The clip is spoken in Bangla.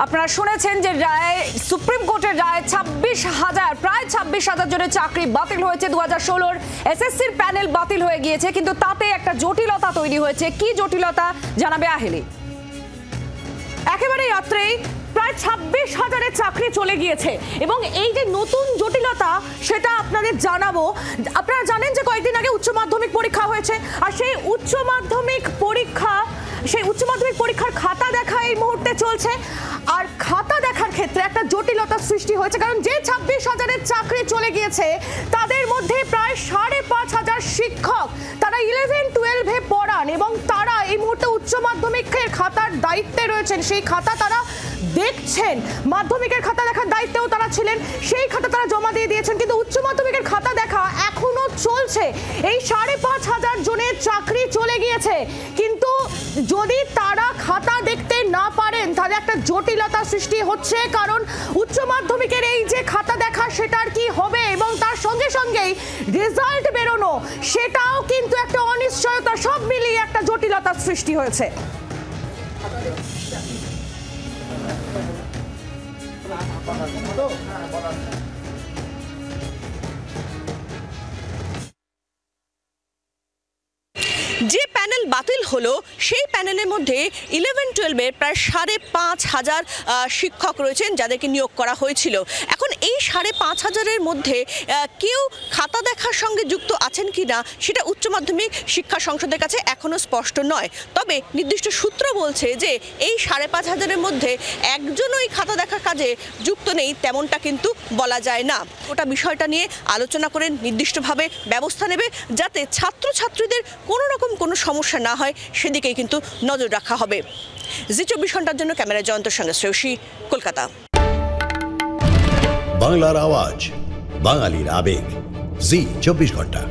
আপনারা শুনেছেন যে রায় সুপ্রিম কোর্টের রায় 26,000 প্রায় 26,000 জনের চাকরি বাতিল হয়েছে। 2016 এসএসসির প্যানেল বাতিল হয়ে গিয়েছে, কিন্তু তাতে একটা জটিলতা তৈরি হয়েছে। কি জটিলতা জানাবে আহেলি। একেবারে রাত্রেই প্রায় 26,000-এর চাকরি চলে গিয়েছে এবং এই যে নতুন জটিলতা সেটা আপনাদের জানাবো। আপনারা জানেন যে কয়েকদিন আগে উচ্চ মাধ্যমিক পরীক্ষা হয়েছে, আর সেই উচ্চ মাধ্যমিক পরীক্ষার খাতা দেখা এই মুহূর্তে চলছে। আর খাতা দেখার ক্ষেত্রে একটা জটিলতা সৃষ্টি হয়েছে, কারণ যে 26,000-এর চাকরি চলে গিয়েছে তাদের মধ্যে প্রায় 5,500 শিক্ষক, তারা 11-12-এ পড়ান এবং তারা এই মুহূর্তে উচ্চ মাধ্যমিকের খাতার দায়িত্বে রয়েছেন। সেই খাতা তারা দেখছেন, মাধ্যমিকের খাতা দেখার দায়িত্বেও তারা ছিলেন, সেই খাতা তারা জমা দিয়ে দিয়েছেন, কিন্তু উচ্চ মাধ্যমিকের খাতা দেখা এখনো চলছে। এই 5,500 জনের চাকরি চলে গিয়েছে, কিন্তু যদি তারা খাতা দেখতে না পারেন তাহলে একটা জটিলতা সৃষ্টি হচ্ছে, কারণ উচ্চ মাধ্যমিকের এই যে খাতা দেখা সেটার কি হবে এবং তার সঙ্গে সঙ্গেই রেজাল্ট বেরোনো সেটাও কিন্তু একটা অনিশ্চয়তা, সব মিলিয়ে একটা জটিলতা সৃষ্টি হয়েছে। যে প্যানেল বাতিল হলো সেই প্যানেলের মধ্যে 11-12-এর প্রায় 5,500 শিক্ষক রয়েছেন যাদেরকে নিয়োগ করা হয়েছিল। এখন এই 5,500-এর মধ্যে কেউ খাতা দেখার সঙ্গে যুক্ত আছেন কি না সেটা উচ্চ মাধ্যমিক শিক্ষা সংসদের কাছে এখনও স্পষ্ট নয়। তবে নির্দিষ্ট সূত্র বলছে যে এই 5,500-এর মধ্যে একজনও এই খাতা দেখার কাজে যুক্ত নেই, তেমনটা কিন্তু বলা যায় না। ওটা বিষয়টা নিয়ে আলোচনা করে নির্দিষ্টভাবে ব্যবস্থা নেবে যাতে ছাত্রছাত্রীদের কোনো সমস্যা না হয়, সেদিকেই কিন্তু নজর রাখা হবে। জি24 ঘন্টার জন্য ক্যামেরা জয়ন্তর সঙ্গে শ্রেয়সী, কলকাতা। বাংলার আওয়াজ, বাঙালির আবেগ, জি24 ঘন্টা।